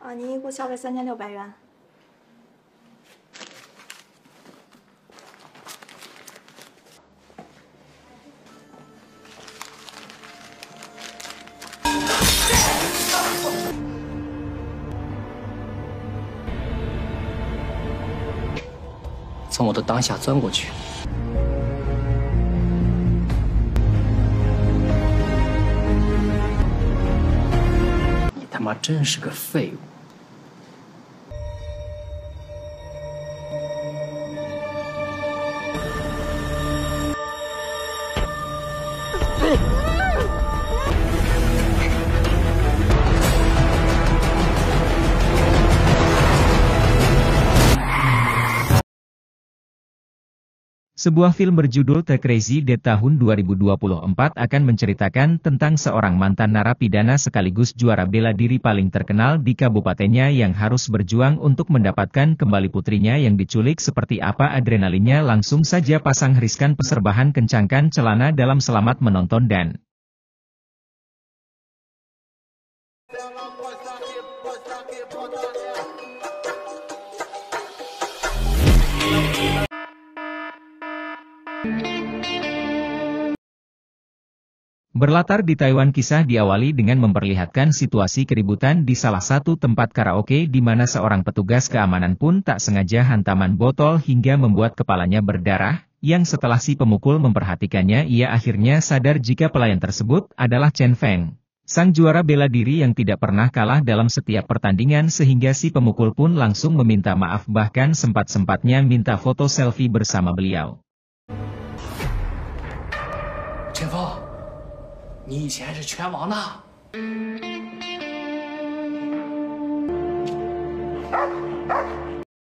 您一共消费3600元。从我的当下钻过去。你他妈真是个废物！Sebuah film berjudul The Crazy Date tahun 2024 akan menceritakan tentang seorang mantan narapidana sekaligus juara bela diri paling terkenal di kabupatennya yang harus berjuang untuk mendapatkan kembali putrinya yang diculik. Seperti apa adrenalinnya? Langsung saja pasang riskan peserbahan, kencangkan celana dalam, selamat menonton dan berlatar di Taiwan. Kisah diawali dengan memperlihatkan situasi keributan di salah satu tempat karaoke di mana seorang petugas keamanan pun tak sengaja hantaman botol hingga membuat kepalanya berdarah, yang setelah si pemukul memperhatikannya ia akhirnya sadar jika pelayan tersebut adalah Chen Feng, sang juara bela diri yang tidak pernah kalah dalam setiap pertandingan, sehingga si pemukul pun langsung meminta maaf, bahkan sempat-sempatnya minta foto selfie bersama beliau. Chen Feng，你以前是拳王呢。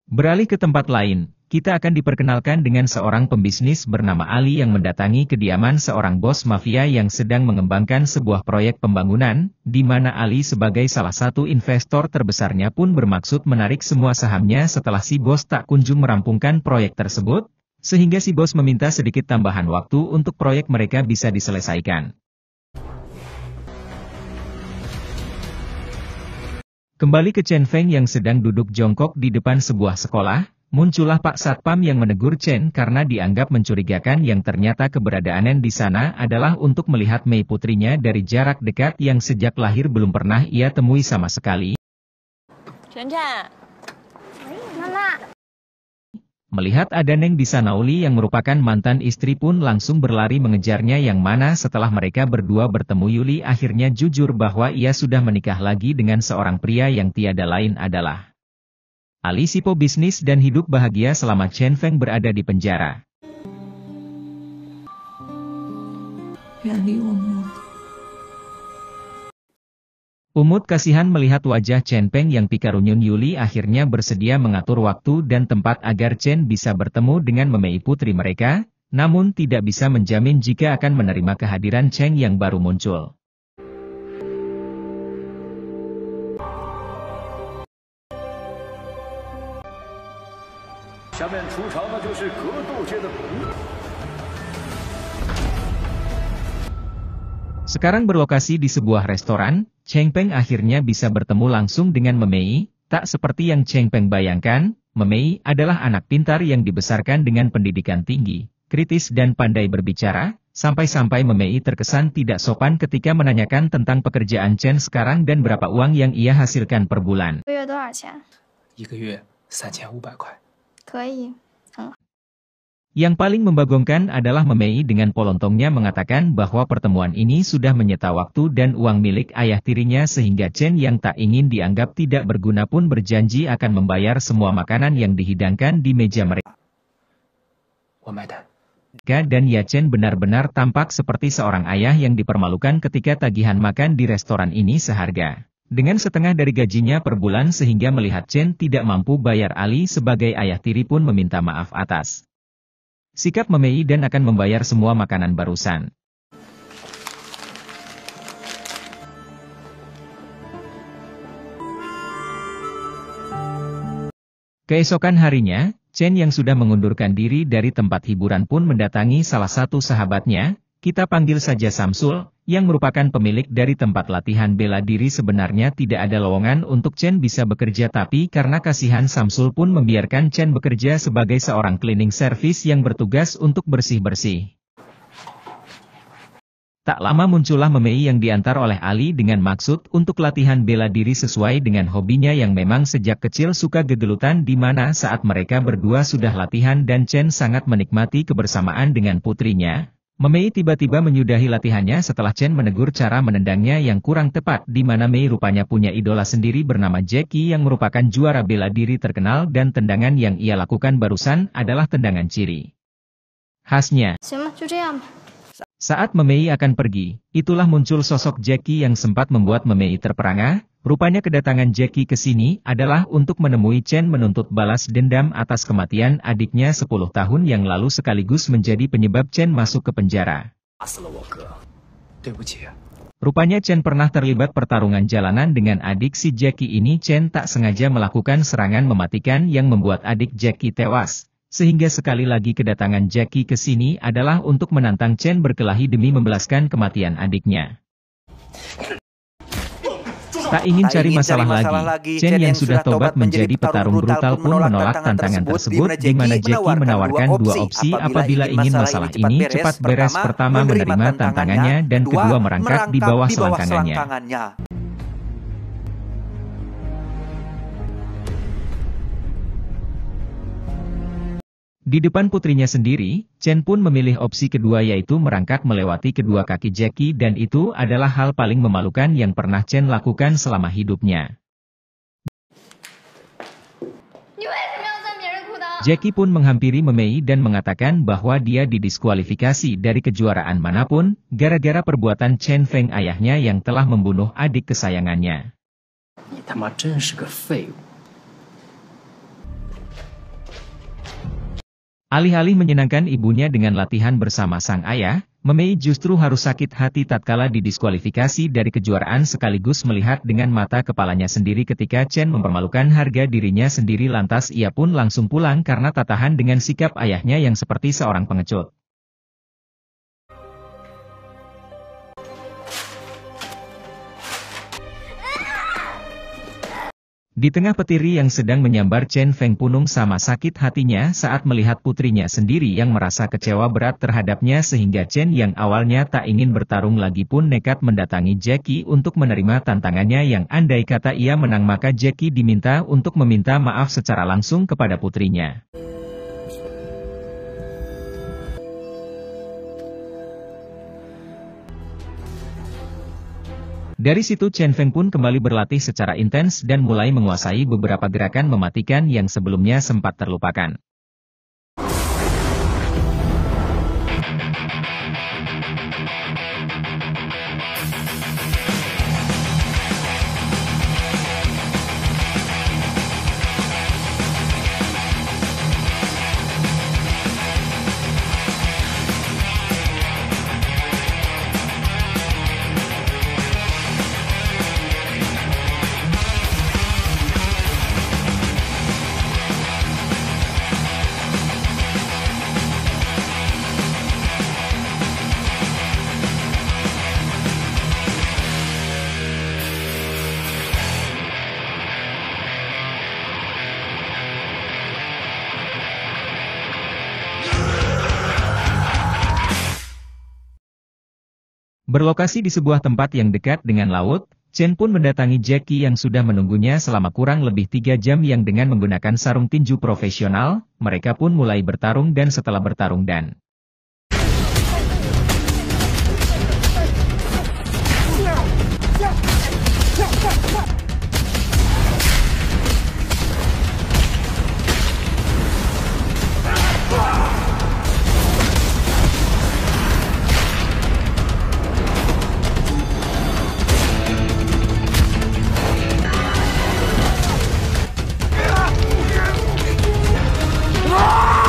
Beralih ke tempat lain, kita akan diperkenalkan dengan seorang pembisnis bernama Ali yang mendatangi kediaman seorang bos mafia yang sedang mengembangkan sebuah proyek pembangunan, di mana Ali sebagai salah satu investor terbesarnya pun bermaksud menarik semua sahamnya setelah si bos tak kunjung merampungkan proyek tersebut, sehingga si bos meminta sedikit tambahan waktu untuk proyek mereka bisa diselesaikan. Kembali ke Chen Feng yang sedang duduk jongkok di depan sebuah sekolah, muncullah Pak Satpam yang menegur Chen karena dianggap mencurigakan, yang ternyata keberadaannya di sana adalah untuk melihat Mei, putrinya, dari jarak dekat yang sejak lahir belum pernah ia temui sama sekali. Chen Chen, Mama. Melihat ada Neng di sana, Uli yang merupakan mantan istri pun langsung berlari mengejarnya, yang mana setelah mereka berdua bertemu Yuli akhirnya jujur bahwa ia sudah menikah lagi dengan seorang pria yang tiada lain adalah Ali, si pebisnis, dan hidup bahagia selama Chen Feng berada di penjara. Umut kasihan melihat wajah Chen Feng yang pikarunyun. Yuli akhirnya bersedia mengatur waktu dan tempat agar Chen bisa bertemu dengan Memei, putri mereka, namun tidak bisa menjamin jika akan menerima kehadiran Chen yang baru muncul. Sekarang berlokasi di sebuah restoran, Chen Feng akhirnya bisa bertemu langsung dengan Memei. Tak seperti yang Chen Feng bayangkan, Memei adalah anak pintar yang dibesarkan dengan pendidikan tinggi, kritis dan pandai berbicara, sampai-sampai Memei terkesan tidak sopan ketika menanyakan tentang pekerjaan Chen sekarang dan berapa uang yang ia hasilkan per bulan. 1个月多少钱？一个月3500块。可以。Yang paling membagongkan adalah Memei dengan polontongnya mengatakan bahwa pertemuan ini sudah menyita waktu dan uang milik ayah tirinya, sehingga Chen yang tak ingin dianggap tidak berguna pun berjanji akan membayar semua makanan yang dihidangkan di meja mereka. Dan ya, Chen benar-benar tampak seperti seorang ayah yang dipermalukan ketika tagihan makan di restoran ini seharga dengan setengah dari gajinya per bulan, sehingga melihat Chen tidak mampu bayar, Ali sebagai ayah tiri pun meminta maaf atas sikap Memei dan akan membayar semua makanan barusan. Keesokan harinya, Chen yang sudah mengundurkan diri dari tempat hiburan pun mendatangi salah satu sahabatnya, kita panggil saja Samsul, yang merupakan pemilik dari tempat latihan bela diri. Sebenarnya tidak ada lowongan untuk Chen bisa bekerja, tapi karena kasihan Samsul pun membiarkan Chen bekerja sebagai seorang cleaning service yang bertugas untuk bersih-bersih. Tak lama muncullah Memei yang diantar oleh Ali dengan maksud untuk latihan bela diri sesuai dengan hobinya yang memang sejak kecil suka gegelutan, di mana saat mereka berdua sudah latihan dan Chen sangat menikmati kebersamaan dengan putrinya. Memei tiba-tiba menyudahi latihannya setelah Chen menegur cara menendangnya yang kurang tepat, di mana Mei rupanya punya idola sendiri bernama Jackie yang merupakan juara bela diri terkenal, dan tendangan yang ia lakukan barusan adalah tendangan ciri khasnya. Saat Memei akan pergi, itulah muncul sosok Jackie yang sempat membuat Memei terperangah. Rupanya kedatangan Jackie ke sini adalah untuk menemui Chen menuntut balas dendam atas kematian adiknya 10 tahun yang lalu, sekaligus menjadi penyebab Chen masuk ke penjara. Rupanya Chen pernah terlibat pertarungan jalanan dengan adik si Jackie ini. Chen tak sengaja melakukan serangan mematikan yang membuat adik Jackie tewas. Sehingga sekali lagi kedatangan Jackie ke sini adalah untuk menantang Chen berkelahi demi membalaskan kematian adiknya. Tak ingin cari masalah lagi, Chen yang sudah tobat menjadi petarung brutal pun menolak tantangan tersebut, di mana Jackie menawarkan dua opsi apabila ingin masalah ini cepat beres. Pertama, menerima tantangannya, dan kedua, merangkak di bawah selangkangannya. Di depan putrinya sendiri, Chen pun memilih opsi kedua, yaitu merangkak melewati kedua kaki Jackie, dan itu adalah hal paling memalukan yang pernah Chen lakukan selama hidupnya. Jackie pun menghampiri Memei dan mengatakan bahwa dia didiskualifikasi dari kejuaraan manapun, gara-gara perbuatan Chen Feng ayahnya yang telah membunuh adik kesayangannya. Alih-alih menyenangkan ibunya dengan latihan bersama sang ayah, Memei justru harus sakit hati tatkala didiskualifikasi dari kejuaraan, sekaligus melihat dengan mata kepalanya sendiri ketika Chen mempermalukan harga dirinya sendiri. Lantas ia pun langsung pulang karena tak tahan dengan sikap ayahnya yang seperti seorang pengecut. Di tengah petiri yang sedang menyambar, Chen Feng punung sama sakit hatinya saat melihat putrinya sendiri yang merasa kecewa berat terhadapnya, sehingga Chen yang awalnya tak ingin bertarung lagi pun nekat mendatangi Jackie untuk menerima tantangannya yang andai kata ia menang maka Jackie diminta untuk meminta maaf secara langsung kepada putrinya. Dari situ Chen Feng pun kembali berlatih secara intens dan mulai menguasai beberapa gerakan mematikan yang sebelumnya sempat terlupakan. Berlokasi di sebuah tempat yang dekat dengan laut, Chen pun mendatangi Jackie yang sudah menunggunya selama kurang lebih 3 jam, yang dengan menggunakan sarung tinju profesional, mereka pun mulai bertarung. Dan setelah bertarung dan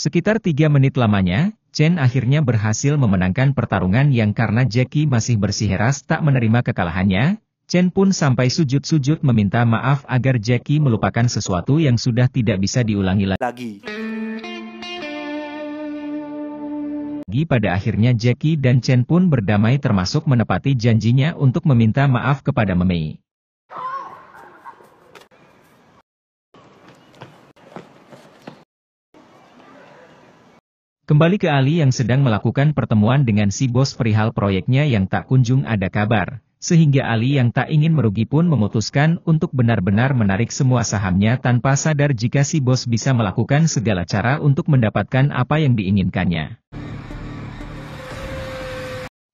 sekitar 3 menit lamanya, Chen akhirnya berhasil memenangkan pertarungan yang karena Jackie masih bersikeras tak menerima kekalahannya, Chen pun sampai sujud-sujud meminta maaf agar Jackie melupakan sesuatu yang sudah tidak bisa diulangi lagi. Pada akhirnya Jackie dan Chen pun berdamai termasuk menepati janjinya untuk meminta maaf kepada Memei. Kembali ke Ali yang sedang melakukan pertemuan dengan si bos perihal proyeknya yang tak kunjung ada kabar, sehingga Ali yang tak ingin merugi pun memutuskan untuk benar-benar menarik semua sahamnya tanpa sadar jika si bos bisa melakukan segala cara untuk mendapatkan apa yang diinginkannya.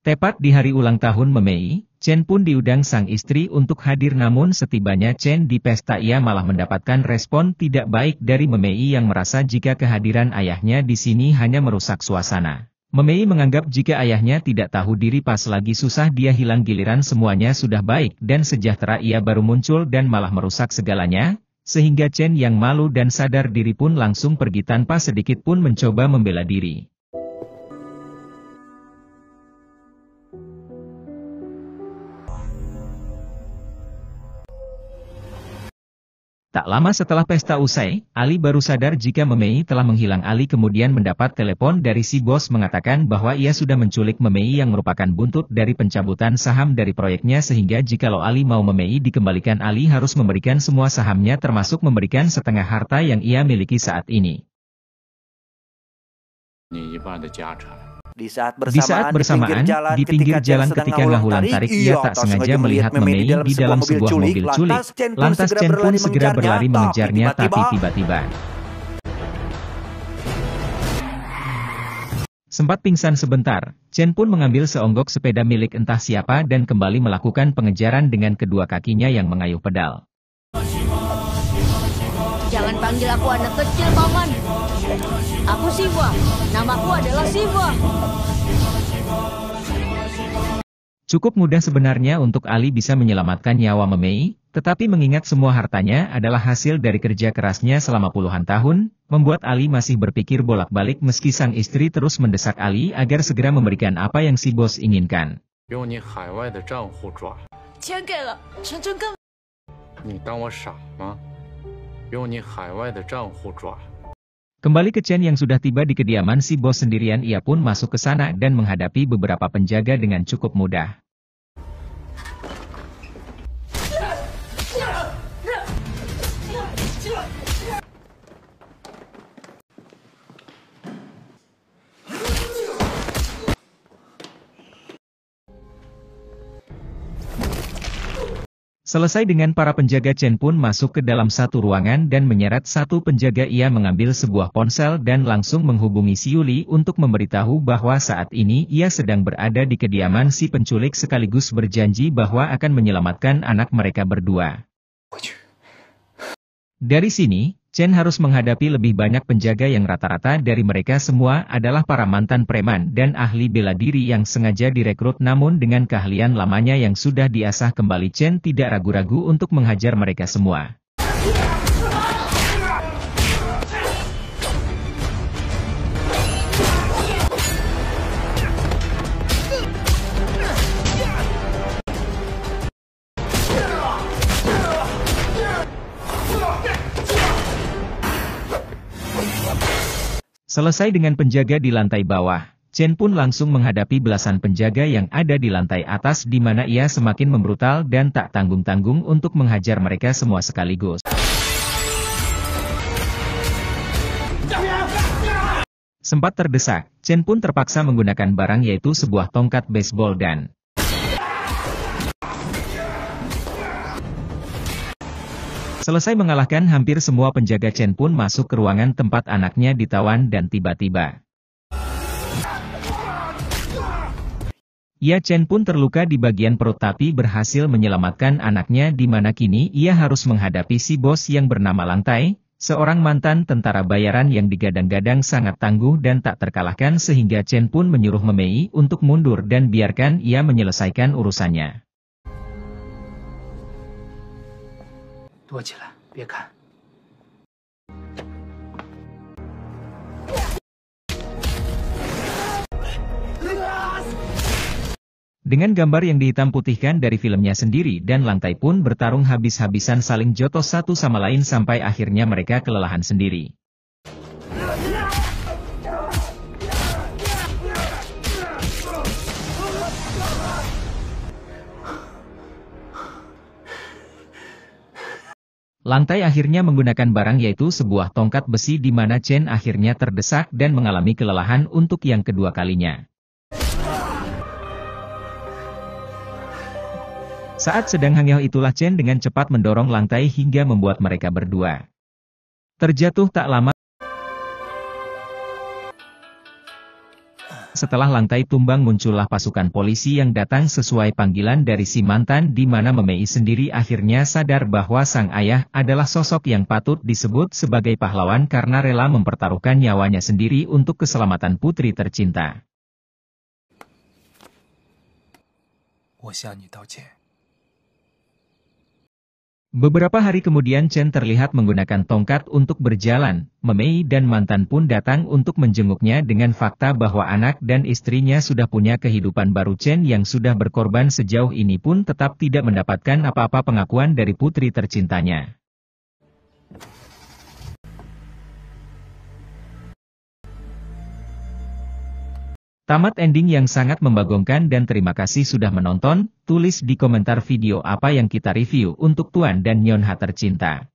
Tepat di hari ulang tahun Memei, Chen pun diundang sang istri untuk hadir namun setibanya Chen di pesta ia malah mendapatkan respon tidak baik dari Memei yang merasa jika kehadiran ayahnya di sini hanya merusak suasana. Memei menganggap jika ayahnya tidak tahu diri pas lagi susah dia hilang giliran semuanya sudah baik dan sejahtera ia baru muncul dan malah merusak segalanya, sehingga Chen yang malu dan sadar diri pun langsung pergi tanpa sedikit pun mencoba membela diri. Tak lama setelah pesta usai, Ali baru sadar jika Memei telah menghilang. Ali kemudian mendapat telepon dari si bos mengatakan bahwa ia sudah menculik Memei yang merupakan buntut dari pencabutan saham dari proyeknya sehingga jikalau Ali mau Memei dikembalikan Ali harus memberikan semua sahamnya termasuk memberikan setengah harta yang ia miliki saat ini. Di saat bersamaan, di pinggir jalan ketika ngahulang tarik, ia tak sengaja melihat Memei di dalam sebuah mobil culik. Lantas Chen pun segera berlari mengejarnya tapi tiba-tiba sempat pingsan sebentar, Chen pun mengambil seonggok sepeda milik entah siapa dan kembali melakukan pengejaran dengan kedua kakinya yang mengayuh pedal. Jangan panggil aku anak kecil, Paman. Aku Siwa. Namaku adalah Siwa. Cukup mudah sebenarnya untuk Ali bisa menyelamatkan nyawa Memei, tetapi mengingat semua hartanya adalah hasil dari kerja kerasnya selama puluhan tahun, membuat Ali masih berpikir bolak-balik meski sang istri terus mendesak Ali agar segera memberikan apa yang si bos inginkan. Kembali ke Chen yang sudah tiba di kediaman si bos sendirian ia pun masuk ke sana dan menghadapi beberapa penjaga dengan cukup mudah. Selesai dengan para penjaga Chen pun masuk ke dalam satu ruangan dan menyeret satu penjaga ia mengambil sebuah ponsel dan langsung menghubungi si Yuli untuk memberitahu bahwa saat ini ia sedang berada di kediaman si penculik sekaligus berjanji bahwa akan menyelamatkan anak mereka berdua. Dari sini, Chen harus menghadapi lebih banyak penjaga yang rata-rata dari mereka semua adalah para mantan preman dan ahli bela diri yang sengaja direkrut namun dengan keahlian lamanya yang sudah diasah kembali Chen tidak ragu-ragu untuk menghajar mereka semua. Selesai dengan penjaga di lantai bawah, Chen pun langsung menghadapi belasan penjaga yang ada di lantai atas di mana ia semakin membrutal dan tak tanggung-tanggung untuk menghajar mereka semua sekaligus. Sempat terdesak, Chen pun terpaksa menggunakan barang yaitu sebuah tongkat baseball dan selesai mengalahkan hampir semua penjaga Chen pun masuk ke ruangan tempat anaknya ditawan dan tiba-tiba Chen pun terluka di bagian perut tapi berhasil menyelamatkan anaknya di mana kini ia harus menghadapi si bos yang bernama Lantai, seorang mantan tentara bayaran yang digadang-gadang sangat tangguh dan tak terkalahkan sehingga Chen pun menyuruh Memei untuk mundur dan biarkan ia menyelesaikan urusannya. 躲起来，别看。 Dengan gambar yang dihitam putihkan dari filmnya sendiri dan Lantai pun bertarung habis-habisan saling jotos satu sama lain sampai akhirnya mereka kelelahan sendiri. Langtai akhirnya menggunakan barang yaitu sebuah tongkat besi di mana Chen akhirnya terdesak dan mengalami kelelahan untuk yang kedua kalinya. Saat sedang hangyo itulah Chen dengan cepat mendorong Langtai hingga membuat mereka berdua terjatuh tak lama. Setelah Langtai tumbang muncullah pasukan polisi yang datang sesuai panggilan dari si mantan di mana Memei sendiri akhirnya sadar bahwa sang ayah adalah sosok yang patut disebut sebagai pahlawan karena rela mempertaruhkan nyawanya sendiri untuk keselamatan putri tercinta. Beberapa hari kemudian Chen terlihat menggunakan tongkat untuk berjalan. Memei dan mantan pun datang untuk menjenguknya dengan fakta bahwa anak dan istrinya sudah punya kehidupan baru. Chen yang sudah berkorban sejauh ini pun tetap tidak mendapatkan apa-apa pengakuan dari putri tercintanya. Tamat ending yang sangat membagongkan dan terima kasih sudah menonton, tulis di komentar video apa yang kita review untuk Tuan dan Nyonya tercinta.